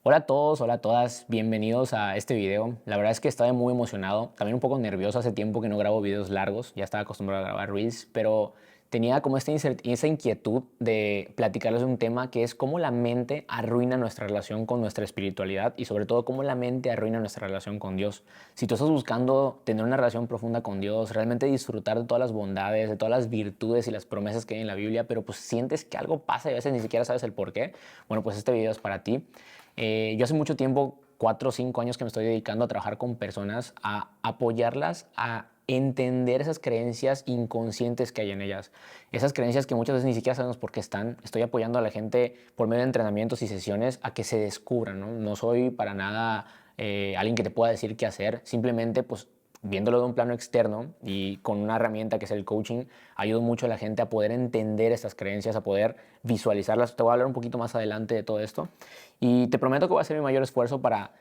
Hola a todos, hola a todas, bienvenidos a este video. La verdad es que estaba muy emocionado, también un poco nervioso. Hace tiempo que no grabo videos largos, ya estaba acostumbrado a grabar Reels, pero tenía como esa inquietud de platicarles de un tema que es cómo la mente arruina nuestra relación con nuestra espiritualidad y sobre todo cómo la mente arruina nuestra relación con Dios. Si tú estás buscando tener una relación profunda con Dios, realmente disfrutar de todas las bondades, de todas las virtudes y las promesas que hay en la Biblia, pero pues sientes que algo pasa y a veces ni siquiera sabes el por qué, bueno, pues este video es para ti. Yo hace mucho tiempo, 4 o 5 años que me estoy dedicando a trabajar con personas, a apoyarlas a entender esas creencias inconscientes que hay en ellas. Esas creencias que muchas veces ni siquiera sabemos por qué están. Estoy apoyando a la gente por medio de entrenamientos y sesiones a que se descubran, ¿no? No soy para nada alguien que te pueda decir qué hacer. Simplemente, pues, viéndolo de un plano externo y con una herramienta que es el coaching, ayudo mucho a la gente a poder entender estas creencias, a poder visualizarlas. Te voy a hablar un poquito más adelante de todo esto. Y te prometo que voy a hacer mi mayor esfuerzo para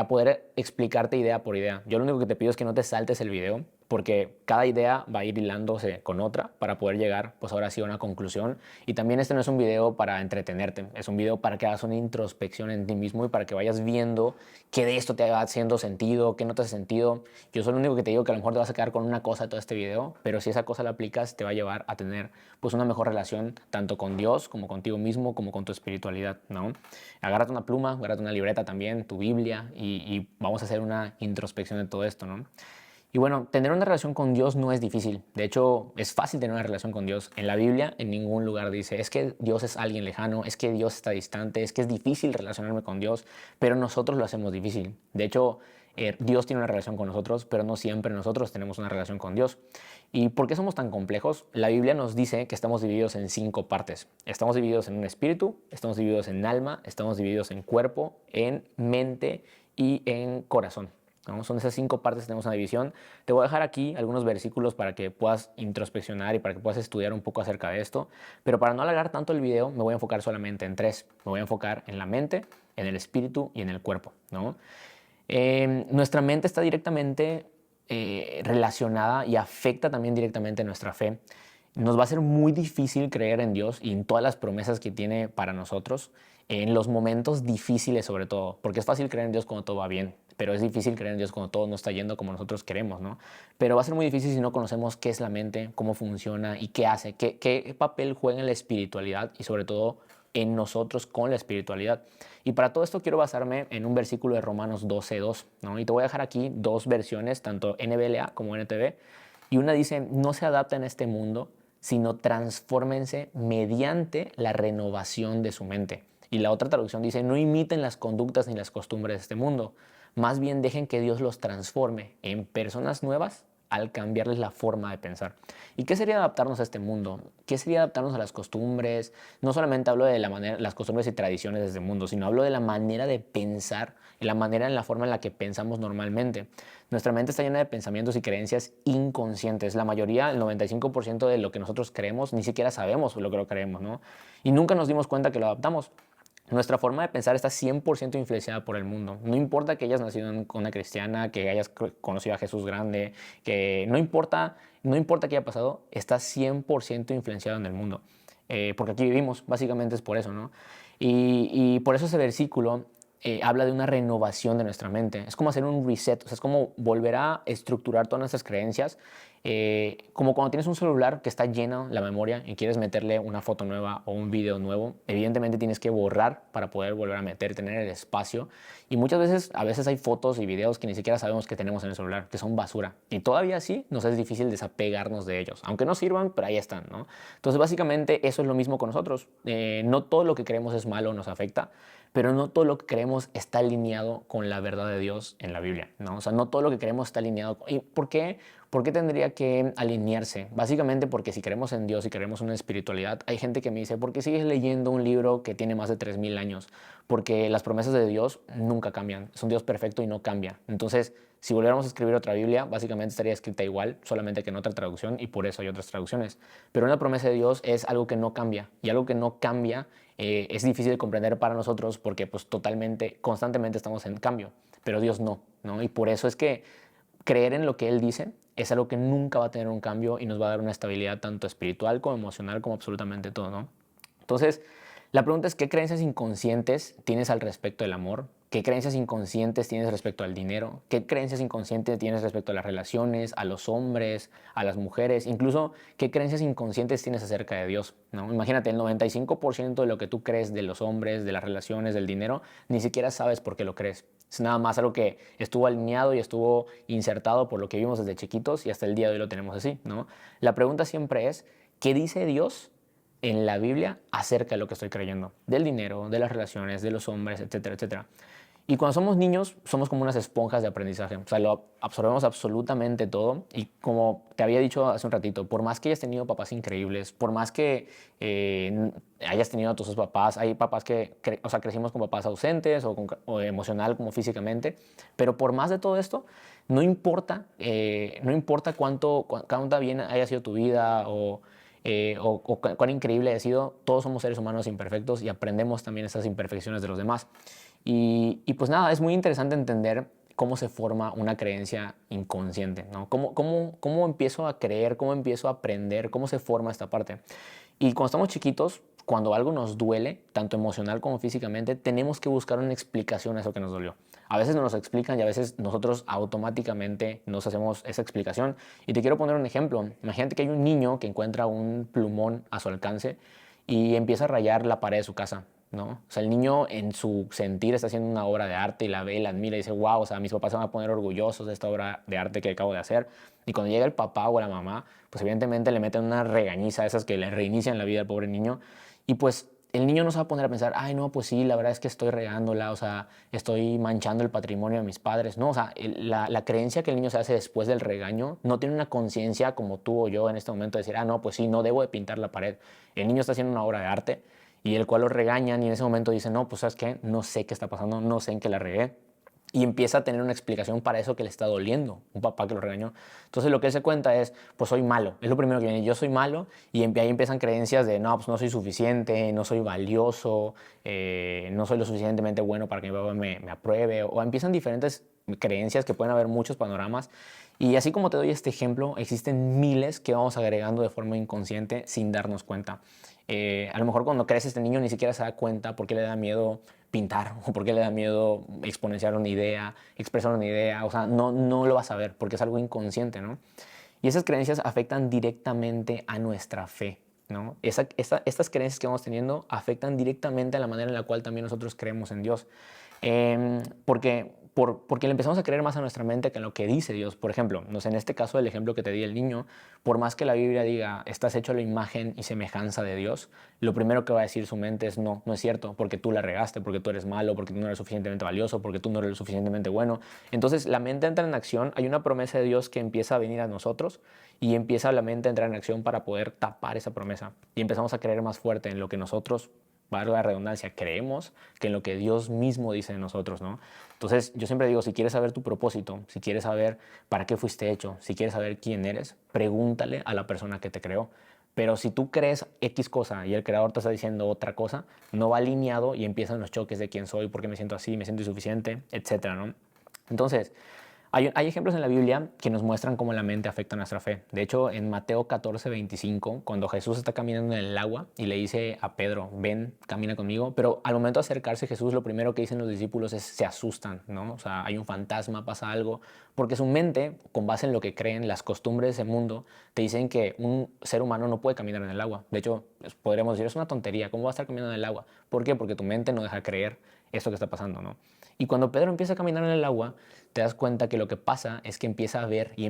poder explicarte idea por idea. Yo lo único que te pido es que no te saltes el video, porque cada idea va a ir hilándose con otra para poder llegar, pues ahora sí, a una conclusión. Y también este no es un video para entretenerte, es un video para que hagas una introspección en ti mismo y para que vayas viendo qué de esto te va haciendo sentido, qué no te hace sentido. Yo soy el único que te digo que a lo mejor te vas a quedar con una cosa de todo este video, pero si esa cosa la aplicas, te va a llevar a tener pues una mejor relación tanto con Dios como contigo mismo, como con tu espiritualidad, ¿no? Agárrate una pluma, agárrate una libreta también, tu Biblia, y vamos a hacer una introspección de todo esto, ¿no? Y bueno, tener una relación con Dios no es difícil. De hecho, es fácil tener una relación con Dios. En la Biblia, en ningún lugar dice, es que Dios es alguien lejano, es que Dios está distante, es que es difícil relacionarme con Dios, pero nosotros lo hacemos difícil. De hecho, Dios tiene una relación con nosotros, pero no siempre nosotros tenemos una relación con Dios. ¿Y por qué somos tan complejos? La Biblia nos dice que estamos divididos en 5 partes. Estamos divididos en un espíritu, estamos divididos en alma, estamos divididos en cuerpo, en mente y en corazón, ¿no? Son esas 5 partes, tenemos una división. Te voy a dejar aquí algunos versículos para que puedas introspeccionar y para que puedas estudiar un poco acerca de esto. Pero para no alargar tanto el video, me voy a enfocar solamente en 3. Me voy a enfocar en la mente, en el espíritu y en el cuerpo, ¿no? Nuestra mente está directamente relacionada y afecta también directamente nuestra fe. Nos va a ser muy difícil creer en Dios y en todas las promesas que tiene para nosotros, en los momentos difíciles sobre todo, porque es fácil creer en Dios cuando todo va bien, pero es difícil creer en Dios cuando todo no está yendo como nosotros queremos, ¿no? Pero va a ser muy difícil si no conocemos qué es la mente, cómo funciona y qué hace, qué papel juega en la espiritualidad y sobre todo en nosotros con la espiritualidad. Y para todo esto quiero basarme en un versículo de Romanos 12:2, ¿no? Y te voy a dejar aquí dos versiones, tanto NBLA como NTV. Y una dice, no se adapten a este mundo, sino transfórmense mediante la renovación de su mente. Y la otra traducción dice, no imiten las conductas ni las costumbres de este mundo, más bien dejen que Dios los transforme en personas nuevas al cambiarles la forma de pensar. ¿Y qué sería adaptarnos a este mundo? ¿Qué sería adaptarnos a las costumbres? No solamente hablo de la manera, las costumbres y tradiciones de este mundo, sino hablo de la manera de pensar, la manera en la forma en la que pensamos normalmente. Nuestra mente está llena de pensamientos y creencias inconscientes. La mayoría, el 95% de lo que nosotros creemos, ni siquiera sabemos lo que lo creemos, ¿no? Y nunca nos dimos cuenta que lo adaptamos. Nuestra forma de pensar está 100% influenciada por el mundo. No importa que hayas nacido en una cristiana, que hayas conocido a Jesús grande, que no importa qué haya pasado, está 100% influenciado en el mundo. Porque aquí vivimos, básicamente es por eso, ¿no? Y por eso ese versículo habla de una renovación de nuestra mente. Es como hacer un reset, o sea, es como volver a estructurar todas nuestras creencias. Como cuando tienes un celular que está lleno la memoria y quieres meterle una foto nueva o un video nuevo, evidentemente tienes que borrar para poder volver a meter, tener el espacio. Y muchas veces, a veces hay fotos y videos que ni siquiera sabemos que tenemos en el celular, que son basura. Y todavía así nos es difícil desapegarnos de ellos, aunque no sirvan, pero ahí están, ¿no? Entonces, básicamente, eso es lo mismo con nosotros. No todo lo que creemos es malo o nos afecta, pero no todo lo que creemos está alineado con la verdad de Dios en la Biblia, ¿no? O sea, no todo lo que creemos está alineado. ¿Y por qué? ¿Por qué tendría que alinearse? Básicamente porque si creemos en Dios y creemos en una espiritualidad, hay gente que me dice, ¿por qué sigues leyendo un libro que tiene más de 3000 años? Porque las promesas de Dios nunca cambian. Es un Dios perfecto y no cambia. Entonces, si volviéramos a escribir otra Biblia, básicamente estaría escrita igual, solamente que en otra traducción, y por eso hay otras traducciones. Pero una promesa de Dios es algo que no cambia, y algo que no cambia es difícil de comprender para nosotros porque pues totalmente, constantemente estamos en cambio, pero Dios no, ¿no? Y por eso es que creer en lo que Él dice es algo que nunca va a tener un cambio y nos va a dar una estabilidad tanto espiritual como emocional como absolutamente todo, ¿no? Entonces, La pregunta es, ¿qué creencias inconscientes tienes al respecto del amor? ¿Qué creencias inconscientes tienes respecto al dinero? ¿Qué creencias inconscientes tienes respecto a las relaciones, a los hombres, a las mujeres? Incluso, ¿qué creencias inconscientes tienes acerca de Dios? ¿No? Imagínate, el 95% de lo que tú crees de los hombres, de las relaciones, del dinero, ni siquiera sabes por qué lo crees. Es nada más algo que estuvo alineado y estuvo insertado por lo que vimos desde chiquitos y hasta el día de hoy lo tenemos así, ¿no? La pregunta siempre es, ¿qué dice Dios en la Biblia acerca de lo que estoy creyendo? Del dinero, de las relaciones, de los hombres, etcétera, etcétera. Y cuando somos niños, somos como unas esponjas de aprendizaje. O sea, lo absorbemos absolutamente todo. Y como te había dicho hace un ratito, por más que hayas tenido papás increíbles, por más que hayas tenido a tus papás, hay papás que, o sea, crecimos con papás ausentes o emocional como físicamente, pero por más de todo esto, no importa cuánta bien haya sido tu vida o cuán increíble haya sido, todos somos seres humanos imperfectos y aprendemos también esas imperfecciones de los demás. Y pues nada, es muy interesante entender cómo se forma una creencia inconsciente, ¿no? Cómo empiezo a creer, cómo empiezo a aprender, cómo se forma esta parte. Y cuando estamos chiquitos, cuando algo nos duele, tanto emocional como físicamente, tenemos que buscar una explicación a eso que nos dolió. A veces no nos explican y a veces nosotros automáticamente nos hacemos esa explicación. Y te quiero poner un ejemplo. Imagínate que hay un niño que encuentra un plumón a su alcance y empieza a rayar la pared de su casa, ¿no? O sea, el niño en su sentir está haciendo una obra de arte y la ve, la admira y dice, wow, o sea, mis papás se van a poner orgullosos de esta obra de arte que acabo de hacer. Y cuando llega el papá o la mamá, pues evidentemente le meten una regañiza, esas que le reinician la vida al pobre niño. Y pues el niño no se va a poner a pensar, ay, no, pues sí, la verdad es que estoy regándola, o sea, estoy manchando el patrimonio de mis padres. No, o sea, la creencia que el niño se hace después del regaño no tiene una conciencia como tú o yo en este momento de decir, ah, no, pues sí, no debo de pintar la pared. El niño está haciendo una obra de arte y el cual lo regañan y en ese momento dice, no, pues sabes qué, no sé qué está pasando, no sé en qué la regué. Y empieza a tener una explicación para eso que le está doliendo, un papá que lo regañó. Entonces lo que él se cuenta es, pues soy malo, es lo primero que viene, yo soy malo, y ahí empiezan creencias de, no, pues no soy suficiente, no soy valioso, no soy lo suficientemente bueno para que mi papá me apruebe, o empiezan diferentes creencias que pueden haber muchos panoramas. Y así como te doy este ejemplo, existen miles que vamos agregando de forma inconsciente sin darnos cuenta. A lo mejor cuando crece este niño ni siquiera se da cuenta por qué le da miedo pintar o por qué le da miedo exponenciar una idea, expresar una idea. O sea, no lo vas a ver porque es algo inconsciente, ¿no? Y esas creencias afectan directamente a nuestra fe, ¿no? Estas creencias que vamos teniendo afectan directamente a la manera en la cual también nosotros creemos en Dios. Porque le empezamos a creer más a nuestra mente que en lo que dice Dios. Por ejemplo, no sé, en este caso, el ejemplo que te di el niño, por más que la Biblia diga, estás hecho a la imagen y semejanza de Dios, lo primero que va a decir su mente es, no, no es cierto, porque tú la regaste, porque tú eres malo, porque tú no eres suficientemente valioso, porque tú no eres lo suficientemente bueno. Entonces, la mente entra en acción, hay una promesa de Dios que empieza a venir a nosotros y empieza la mente a entrar en acción para poder tapar esa promesa. Y empezamos a creer más fuerte en lo que nosotros, valga la redundancia, creemos que en lo que Dios mismo dice de nosotros, ¿no? Entonces, yo siempre digo, si quieres saber tu propósito, si quieres saber para qué fuiste hecho, si quieres saber quién eres, pregúntale a la persona que te creó. Pero si tú crees X cosa y el creador te está diciendo otra cosa, no va alineado y empiezan los choques de quién soy, por qué me siento así, me siento insuficiente, etcétera, ¿no? Entonces, hay ejemplos en la Biblia que nos muestran cómo la mente afecta nuestra fe. De hecho, en Mateo 14:25, cuando Jesús está caminando en el agua y le dice a Pedro, ven, camina conmigo, pero al momento de acercarse Jesús, lo primero que dicen los discípulos es, se asustan, ¿no? O sea, hay un fantasma, pasa algo, porque su mente, con base en lo que creen, las costumbres de ese mundo, te dicen que un ser humano no puede caminar en el agua. De hecho, podríamos decir, es una tontería, ¿cómo va a estar caminando en el agua? ¿Por qué? Porque tu mente no deja creer esto que está pasando, ¿no? Y cuando Pedro empieza a caminar en el agua, te das cuenta que lo que pasa es que empieza a ver y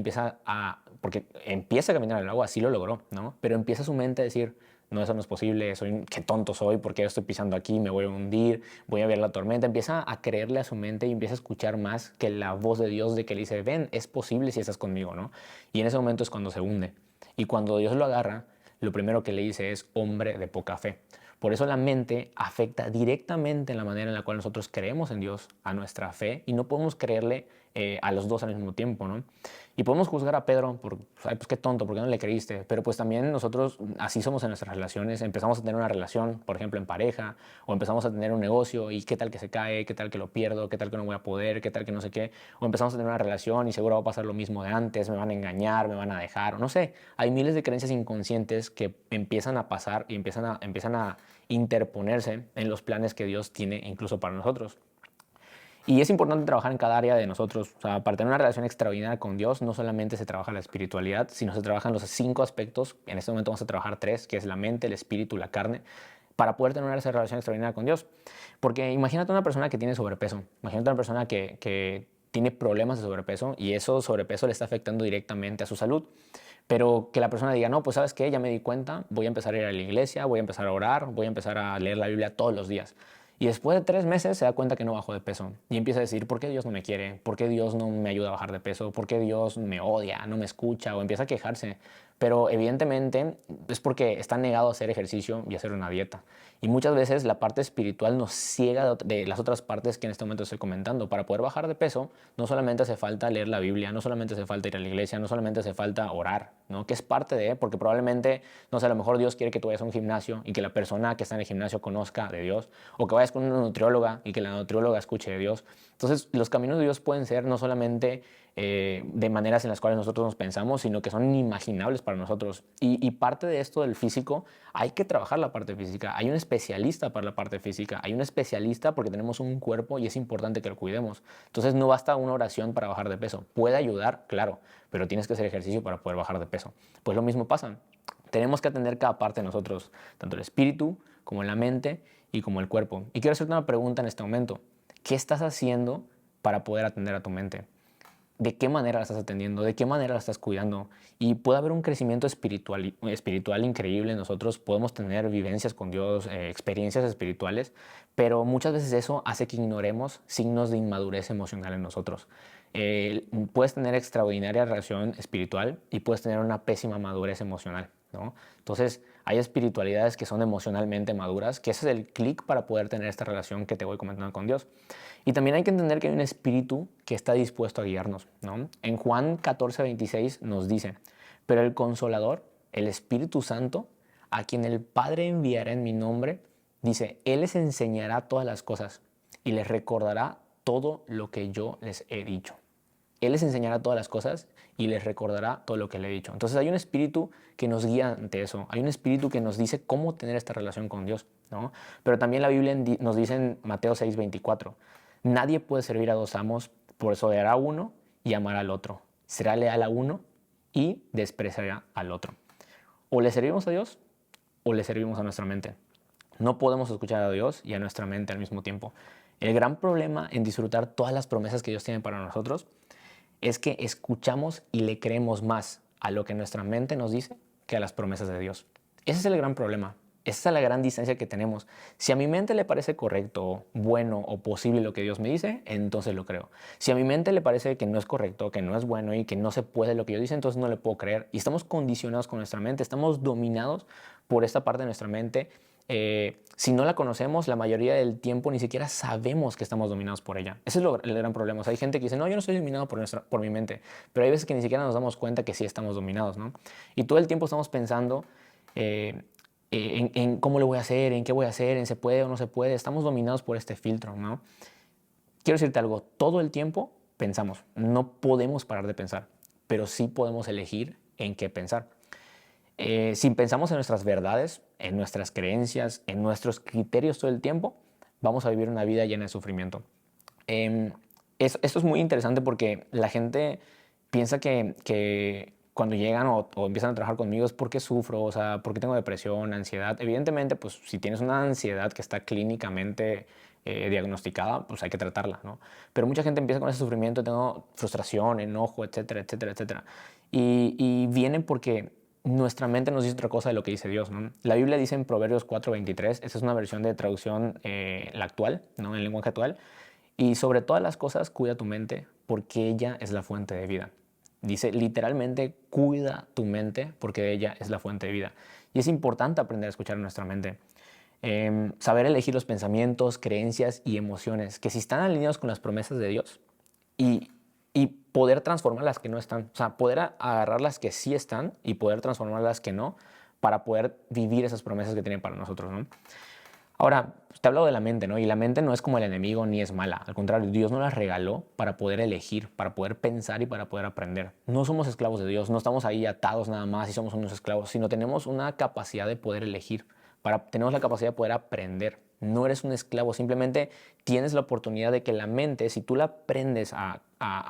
porque empieza a caminar en el agua, sí lo logró, ¿no? Pero empieza su mente a decir, no, eso no es posible, qué tonto soy, ¿por qué estoy pisando aquí? Me voy a hundir, voy a ver la tormenta. Empieza a creerle a su mente y empieza a escuchar más que la voz de Dios de que le dice, ven, es posible si estás conmigo, ¿no? Y en ese momento es cuando se hunde. Y cuando Dios lo agarra, lo primero que le dice es, hombre de poca fe. Por eso la mente afecta directamente en la manera en la cual nosotros creemos en Dios, a nuestra fe, y no podemos creerle a los dos al mismo tiempo, ¿no? Y podemos juzgar a Pedro por, ay, pues qué tonto, ¿por qué no le creíste? Pero pues también nosotros así somos en nuestras relaciones, empezamos a tener una relación, por ejemplo, en pareja, o empezamos a tener un negocio y qué tal que se cae, qué tal que lo pierdo, qué tal que no voy a poder, qué tal que no sé qué, o empezamos a tener una relación y seguro va a pasar lo mismo de antes, me van a engañar, me van a dejar, o no sé, hay miles de creencias inconscientes que empiezan a pasar y empiezan a interponerse en los planes que Dios tiene incluso para nosotros. Y es importante trabajar en cada área de nosotros. O sea, para tener una relación extraordinaria con Dios, no solamente se trabaja la espiritualidad, sino se trabajan los 5 aspectos. En este momento vamos a trabajar 3, que es la mente, el espíritu, la carne, para poder tener esa relación extraordinaria con Dios. Porque imagínate una persona que tiene sobrepeso. Imagínate una persona que tiene problemas de sobrepeso y eso sobrepeso le está afectando directamente a su salud. Pero que la persona diga, no, pues sabes qué, ya me di cuenta, voy a empezar a ir a la iglesia, voy a empezar a orar, voy a empezar a leer la Biblia todos los días. Y después de 3 meses se da cuenta que no bajó de peso. Y empieza a decir, ¿por qué Dios no me quiere? ¿Por qué Dios no me ayuda a bajar de peso? ¿Por qué Dios me odia, no me escucha? O empieza a quejarse. Pero evidentemente es porque está negado a hacer ejercicio y a hacer una dieta. Y muchas veces la parte espiritual nos ciega de las otras partes que en este momento estoy comentando. Para poder bajar de peso, no solamente hace falta leer la Biblia, no solamente hace falta ir a la iglesia, no solamente hace falta orar, ¿no? Que es parte de, porque probablemente, no sé, a lo mejor Dios quiere que tú vayas a un gimnasio y que la persona que está en el gimnasio conozca de Dios, o que vayas con una nutrióloga y que la nutrióloga escuche de Dios. Entonces, los caminos de Dios pueden ser no solamente de maneras en las cuales nosotros nos pensamos, sino que son inimaginables para nosotros. Y parte de esto del físico, hay que trabajar la parte física. Hay un especialista para la parte física. Hay un especialista porque tenemos un cuerpo y es importante que lo cuidemos. Entonces no basta una oración para bajar de peso. Puede ayudar, claro, pero tienes que hacer ejercicio para poder bajar de peso. Pues lo mismo pasa. Tenemos que atender cada parte de nosotros, tanto el espíritu como la mente y como el cuerpo. Y quiero hacerte una pregunta en este momento. ¿Qué estás haciendo para poder atender a tu mente? ¿De qué manera la estás atendiendo? ¿De qué manera la estás cuidando? Y puede haber un crecimiento espiritual increíble en nosotros. Podemos tener vivencias con Dios, experiencias espirituales, pero muchas veces eso hace que ignoremos signos de inmadurez emocional en nosotros. Puedes tener extraordinaria relación espiritual y puedes tener una pésima madurez emocional, ¿no? Entonces, hay espiritualidades que son emocionalmente maduras, que ese es el clic para poder tener esta relación que te voy comentando con Dios. Y también hay que entender que hay un espíritu que está dispuesto a guiarnos, ¿no? En Juan 14:26 nos dice, pero el Consolador, el Espíritu Santo, a quien el Padre enviará en mi nombre, dice, Él les enseñará todas las cosas y les recordará todo lo que yo les he dicho. Él les enseñará todas las cosas y les recordará todo lo que le he dicho. Entonces hay un espíritu que nos guía ante eso. Hay un espíritu que nos dice cómo tener esta relación con Dios, ¿no? Pero también la Biblia nos dice en Mateo 6:24, nadie puede servir a 2 amos, por eso odiará a uno y amará al otro. Será leal a uno y despreciará al otro. O le servimos a Dios o le servimos a nuestra mente. No podemos escuchar a Dios y a nuestra mente al mismo tiempo. El gran problema en disfrutar todas las promesas que Dios tiene para nosotros es que escuchamos y le creemos más a lo que nuestra mente nos dice que a las promesas de Dios. Ese es el gran problema. Esa es la gran distancia que tenemos. Si a mi mente le parece correcto, bueno o posible lo que Dios me dice, entonces lo creo. Si a mi mente le parece que no es correcto, que no es bueno y que no se puede lo que Dios dice, entonces no le puedo creer. Y estamos condicionados con nuestra mente, estamos dominados por esta parte de nuestra mente. Si no la conocemos, la mayoría del tiempo ni siquiera sabemos que estamos dominados por ella. Ese es el gran problema. O sea, hay gente que dice, no, yo no estoy dominado por mi mente. Pero hay veces que ni siquiera nos damos cuenta que sí estamos dominados, ¿no? Y todo el tiempo estamos pensando en cómo lo voy a hacer, en qué voy a hacer, en se puede o no se puede. Estamos dominados por este filtro, ¿no? Quiero decirte algo, todo el tiempo pensamos. No podemos parar de pensar, pero sí podemos elegir en qué pensar. Si pensamos en nuestras verdades, en nuestras creencias, en nuestros criterios todo el tiempo, vamos a vivir una vida llena de sufrimiento. Esto es muy interesante porque la gente piensa que cuando llegan o empiezan a trabajar conmigo es porque sufro, o sea, porque tengo depresión, ansiedad. Evidentemente, pues si tienes una ansiedad que está clínicamente diagnosticada, pues hay que tratarla, ¿no? Pero mucha gente empieza con ese sufrimiento, tengo frustración, enojo, etcétera, etcétera, etcétera. Y vienen porque nuestra mente nos dice otra cosa de lo que dice Dios, ¿no? La Biblia dice en Proverbios 4:23, esta es una versión de traducción la actual, ¿no? En lenguaje actual, y sobre todas las cosas cuida tu mente porque ella es la fuente de vida. Dice literalmente cuida tu mente porque ella es la fuente de vida. Y es importante aprender a escuchar nuestra mente. Saber elegir los pensamientos, creencias y emociones que si están alineados con las promesas de Dios y, y poder transformar las que no están. O sea, poder agarrar las que sí están y poder transformar las que no para poder vivir esas promesas que tiene para nosotros, ¿no? Ahora, te he hablado de la mente, ¿no? Y la mente no es como el enemigo ni es mala. Al contrario, Dios nos la regaló para poder elegir, para poder pensar y para poder aprender. No somos esclavos de Dios, no estamos ahí atados nada más y somos unos esclavos, sino tenemos una capacidad de poder elegir, tenemos la capacidad de poder aprender. No eres un esclavo, simplemente tienes la oportunidad de que la mente, si tú la aprendes a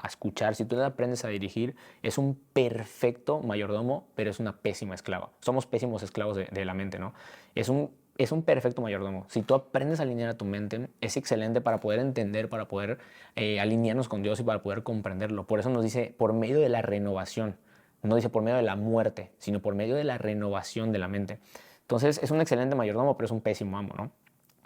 escuchar, si tú la aprendes a dirigir, es un perfecto mayordomo, pero es una pésima esclava. Somos pésimos esclavos de la mente, ¿no? Es un perfecto mayordomo. Si tú aprendes a alinear a tu mente, es excelente para poder entender, para poder alinearnos con Dios y para poder comprenderlo. Por eso nos dice, por medio de la renovación. No dice por medio de la muerte, sino por medio de la renovación de la mente. Entonces, es un excelente mayordomo, pero es un pésimo amo, ¿no?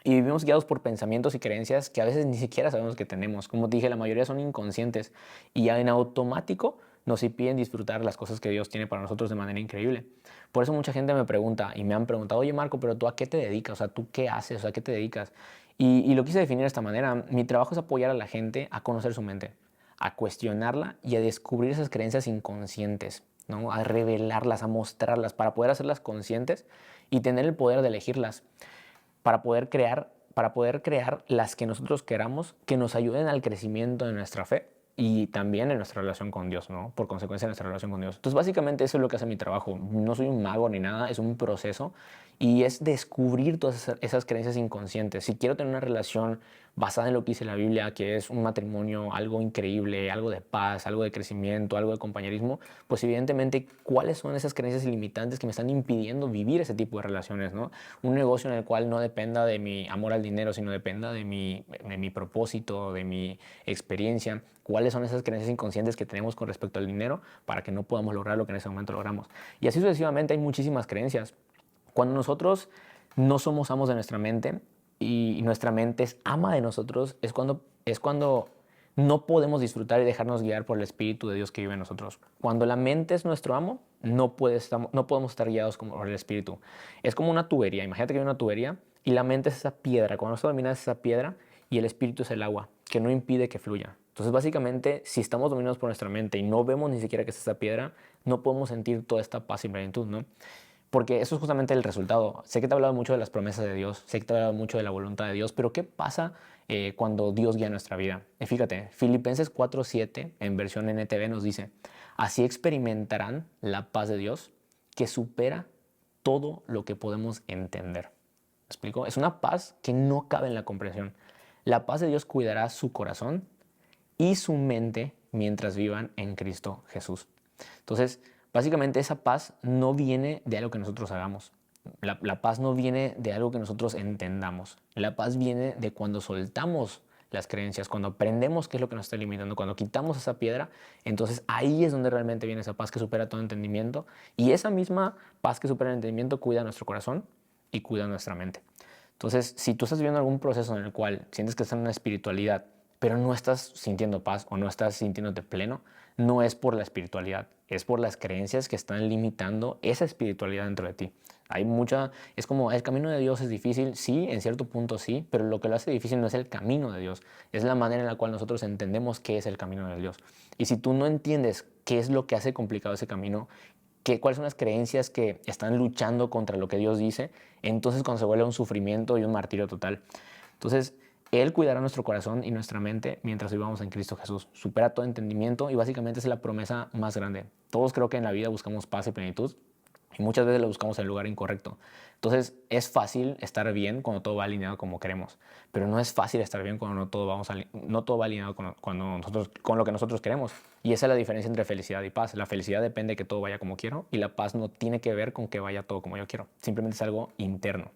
Y vivimos guiados por pensamientos y creencias que a veces ni siquiera sabemos que tenemos. Como te dije, la mayoría son inconscientes y ya en automático nos impiden disfrutar las cosas que Dios tiene para nosotros de manera increíble. Por eso mucha gente me pregunta y me han preguntado, oye Marco, pero ¿tú a qué te dedicas? O sea, ¿tú qué haces? O sea, ¿a qué te dedicas? Y lo quise definir de esta manera. Mi trabajo es apoyar a la gente a conocer su mente, a cuestionarla y a descubrir esas creencias inconscientes, ¿no? A revelarlas, a mostrarlas, para poder hacerlas conscientes y tener el poder de elegirlas para poder crear las que nosotros queramos, que nos ayuden al crecimiento de nuestra fe y también en nuestra relación con Dios, ¿no? Por consecuencia de nuestra relación con Dios. Entonces, básicamente eso es lo que hace mi trabajo. No soy un mago ni nada, es un proceso y es descubrir todas esas creencias inconscientes. Si quiero tener una relación basada en lo que dice la Biblia, que es un matrimonio, algo increíble, algo de paz, algo de crecimiento, algo de compañerismo, pues evidentemente, ¿cuáles son esas creencias limitantes que me están impidiendo vivir ese tipo de relaciones, ¿no? Un negocio en el cual no dependa de mi amor al dinero, sino dependa de mi propósito, de mi experiencia. ¿Cuáles son esas creencias inconscientes que tenemos con respecto al dinero para que no podamos lograr lo que en ese momento logramos? Y así sucesivamente hay muchísimas creencias. Cuando nosotros no somos amos de nuestra mente y nuestra mente es ama de nosotros, es cuando no podemos disfrutar y dejarnos guiar por el Espíritu de Dios que vive en nosotros. Cuando la mente es nuestro amo, no podemos estar guiados por el Espíritu. Es como una tubería. Imagínate que hay una tubería y la mente es esa piedra. Cuando nosotros dominamos esa piedra y el Espíritu es el agua, que no impide que fluya. Entonces, básicamente, si estamos dominados por nuestra mente y no vemos ni siquiera que es esa piedra, no podemos sentir toda esta paz y plenitud, ¿no? Porque eso es justamente el resultado. Sé que te he hablado mucho de las promesas de Dios, sé que te he hablado mucho de la voluntad de Dios, pero ¿qué pasa cuando Dios guía nuestra vida? Fíjate, Filipenses 4:7 en versión NTV nos dice, así experimentarán la paz de Dios que supera todo lo que podemos entender. ¿Me explico? Es una paz que no cabe en la comprensión. La paz de Dios cuidará su corazón y su mente mientras vivan en Cristo Jesús. Entonces, básicamente esa paz no viene de algo que nosotros hagamos. La paz no viene de algo que nosotros entendamos. La paz viene de cuando soltamos las creencias, cuando aprendemos qué es lo que nos está limitando, cuando quitamos esa piedra, entonces ahí es donde realmente viene esa paz que supera todo entendimiento. Y esa misma paz que supera el entendimiento cuida nuestro corazón y cuida nuestra mente. Entonces, si tú estás viviendo algún proceso en el cual sientes que estás en una espiritualidad, pero no estás sintiendo paz o no estás sintiéndote pleno, no es por la espiritualidad, es por las creencias que están limitando esa espiritualidad dentro de ti. Es como el camino de Dios es difícil, sí, en cierto punto sí, pero lo que lo hace difícil no es el camino de Dios, es la manera en la cual nosotros entendemos qué es el camino de Dios. Y si tú no entiendes qué es lo que hace complicado ese camino, cuáles son las creencias que están luchando contra lo que Dios dice, entonces cuando se vuelve un sufrimiento y un martirio total. Entonces, Él cuidará nuestro corazón y nuestra mente mientras vivamos en Cristo Jesús. Supera todo entendimiento y básicamente es la promesa más grande. Todos creo que en la vida buscamos paz y plenitud y muchas veces lo buscamos en el lugar incorrecto. Entonces, es fácil estar bien cuando todo va alineado como queremos, pero no es fácil estar bien cuando no todo va alineado con lo que nosotros queremos. Y esa es la diferencia entre felicidad y paz. La felicidad depende de que todo vaya como quiero y la paz no tiene que ver con que vaya todo como yo quiero. Simplemente es algo interno.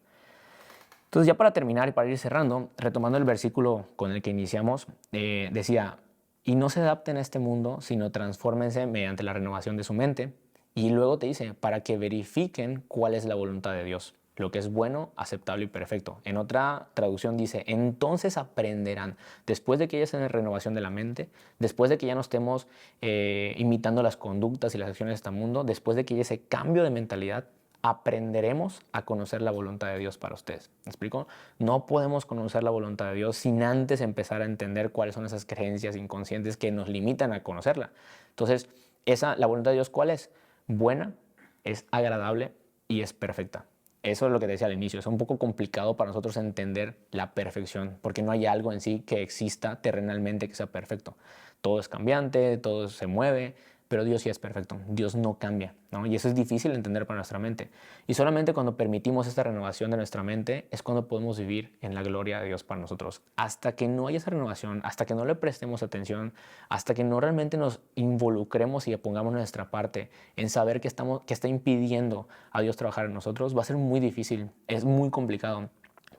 Entonces, ya para terminar y para ir cerrando, retomando el versículo con el que iniciamos, decía, y no se adapten a este mundo, sino transfórmense mediante la renovación de su mente. Y luego te dice, para que verifiquen cuál es la voluntad de Dios, lo que es bueno, aceptable y perfecto. En otra traducción dice, entonces aprenderán, después de que ya estén en renovación de la mente, después de que ya no estemos imitando las conductas y las acciones de este mundo, después de que haya ese cambio de mentalidad, aprenderemos a conocer la voluntad de Dios para ustedes. ¿Me explico? No podemos conocer la voluntad de Dios sin antes empezar a entender cuáles son esas creencias inconscientes que nos limitan a conocerla. Entonces, la voluntad de Dios, ¿cuál es? Buena, es agradable y es perfecta. Eso es lo que te decía al inicio. Es un poco complicado para nosotros entender la perfección, porque no hay algo en sí que exista terrenalmente que sea perfecto. Todo es cambiante, todo se mueve, pero Dios sí es perfecto, Dios no cambia, ¿no? Y eso es difícil de entender para nuestra mente. Y solamente cuando permitimos esta renovación de nuestra mente es cuando podemos vivir en la gloria de Dios para nosotros. Hasta que no haya esa renovación, hasta que no le prestemos atención, hasta que no realmente nos involucremos y pongamos nuestra parte en saber que está impidiendo a Dios trabajar en nosotros, va a ser muy difícil, es muy complicado.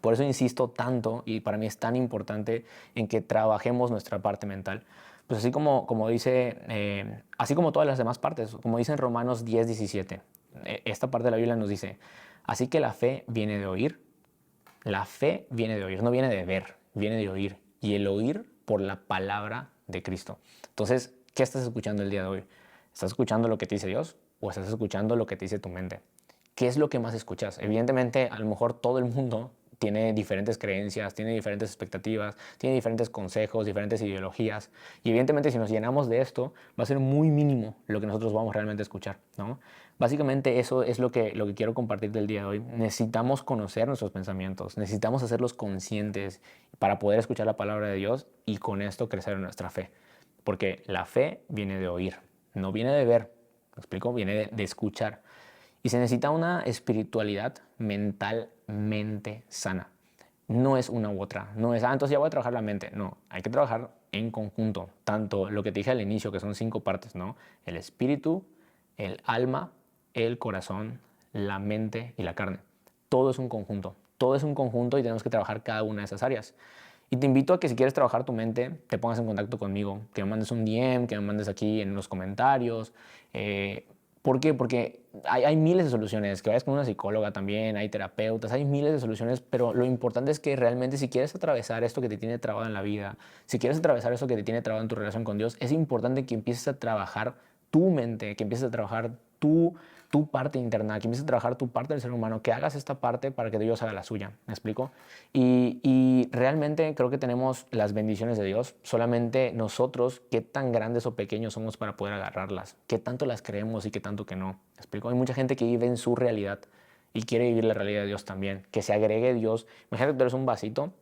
Por eso insisto tanto, y para mí es tan importante, en que trabajemos nuestra parte mental. Pues como dice, así como todas las demás partes, como dice en Romanos 10:17, esta parte de la Biblia nos dice, así que la fe viene de oír, la fe viene de oír, no viene de ver, viene de oír, y el oír por la palabra de Cristo. Entonces, ¿qué estás escuchando el día de hoy? ¿Estás escuchando lo que te dice Dios o estás escuchando lo que te dice tu mente? ¿Qué es lo que más escuchas? Evidentemente, a lo mejor todo el mundo tiene diferentes creencias, tiene diferentes expectativas, tiene diferentes consejos, diferentes ideologías. Y evidentemente si nos llenamos de esto, va a ser muy mínimo lo que nosotros vamos realmente a escuchar, ¿no? Básicamente eso es lo que quiero compartir del día de hoy. Necesitamos conocer nuestros pensamientos, necesitamos hacerlos conscientes para poder escuchar la palabra de Dios y con esto crecer en nuestra fe. Porque la fe viene de oír, no viene de ver, ¿me explico? Viene de escuchar. Y se necesita una espiritualidad mentalmente sana. No es una u otra. No es, entonces ya voy a trabajar la mente. No, hay que trabajar en conjunto. Tanto lo que te dije al inicio, que son 5 partes, ¿no? El espíritu, el alma, el corazón, la mente y la carne. Todo es un conjunto. Todo es un conjunto y tenemos que trabajar cada una de esas áreas. Y te invito a que si quieres trabajar tu mente, te pongas en contacto conmigo, que me mandes un DM, que me mandes aquí en los comentarios. ¿Por qué? Porque hay miles de soluciones, que vayas con una psicóloga también, hay terapeutas, hay miles de soluciones, pero lo importante es que realmente si quieres atravesar esto que te tiene trabado en la vida, si quieres atravesar esto que te tiene trabado en tu relación con Dios, es importante que empieces a trabajar tu mente, que empieces a trabajar tu parte interna, que empieces a trabajar tu parte del ser humano, que hagas esta parte para que Dios haga la suya, ¿me explico? Y realmente creo que tenemos las bendiciones de Dios, solamente nosotros, qué tan grandes o pequeños somos para poder agarrarlas, qué tanto las creemos y qué tanto que no, ¿me explico? Hay mucha gente que vive en su realidad y quiere vivir la realidad de Dios también, que se agregue Dios. Imagínate que tú eres un vasito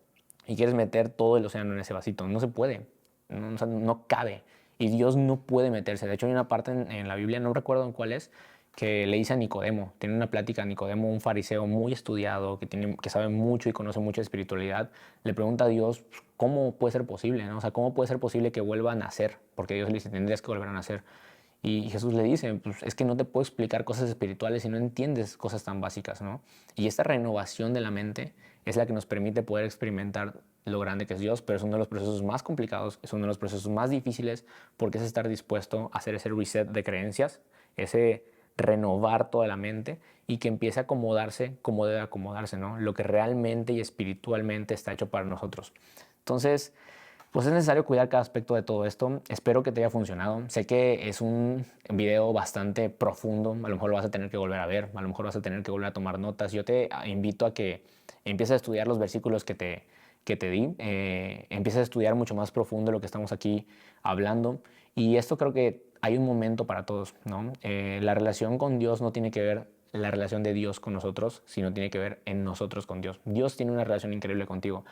y quieres meter todo el océano en ese vasito, no se puede, no, o sea, no cabe. Y Dios no puede meterse. De hecho, hay una parte en la Biblia, no recuerdo en cuál es, que le dice a Nicodemo, tiene una plática a Nicodemo, un fariseo muy estudiado, que sabe mucho y conoce mucha espiritualidad, le pregunta a Dios, ¿cómo puede ser posible? ¿No? O sea, ¿cómo puede ser posible que vuelva a nacer? Porque Dios le dice, tendrías que volver a nacer. Y Jesús le dice, pues es que no te puedo explicar cosas espirituales si no entiendes cosas tan básicas, ¿no? Y esta renovación de la mente es la que nos permite poder experimentar lo grande que es Dios, pero es uno de los procesos más complicados, es uno de los procesos más difíciles, porque es estar dispuesto a hacer ese reset de creencias, ese renovar toda la mente y que empiece a acomodarse como debe acomodarse, ¿no? Lo que realmente y espiritualmente está hecho para nosotros. Entonces, pues es necesario cuidar cada aspecto de todo esto. Espero que te haya funcionado. Sé que es un video bastante profundo. A lo mejor lo vas a tener que volver a ver. A lo mejor vas a tener que volver a tomar notas. Yo te invito a que empieces a estudiar los versículos que te di. Empieces a estudiar mucho más profundo lo que estamos aquí hablando. Y esto creo que hay un momento para todos, ¿no? La relación con Dios no tiene que ver la relación de Dios con nosotros, sino tiene que ver en nosotros con Dios. Dios tiene una relación increíble contigo.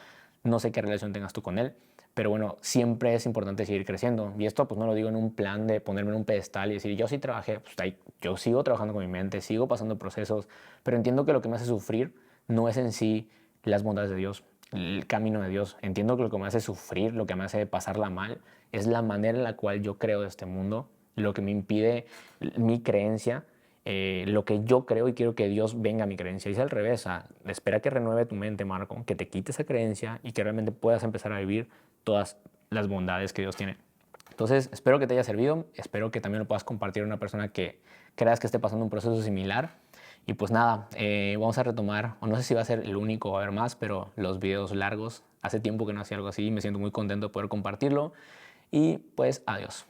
No sé qué relación tengas tú con Él, pero bueno, siempre es importante seguir creciendo. Y esto pues no lo digo en un plan de ponerme en un pedestal y decir, yo sí trabajé, pues yo sigo trabajando con mi mente, sigo pasando procesos, pero entiendo que lo que me hace sufrir no es en sí las bondades de Dios, el camino de Dios. Entiendo que lo que me hace sufrir, lo que me hace pasarla mal, es la manera en la cual yo creo de este mundo, lo que me impide mi creencia, lo que yo creo y quiero que Dios venga a mi creencia. Y es al revés, espera que renueve tu mente, Marco, que te quite esa creencia y que realmente puedas empezar a vivir todas las bondades que Dios tiene. Entonces, espero que te haya servido, espero que también lo puedas compartir a una persona que creas que esté pasando un proceso similar. Y pues nada, vamos a retomar, o no sé si va a ser el único o a haber más, pero los videos largos. Hace tiempo que no hacía algo así y me siento muy contento de poder compartirlo. Y pues adiós.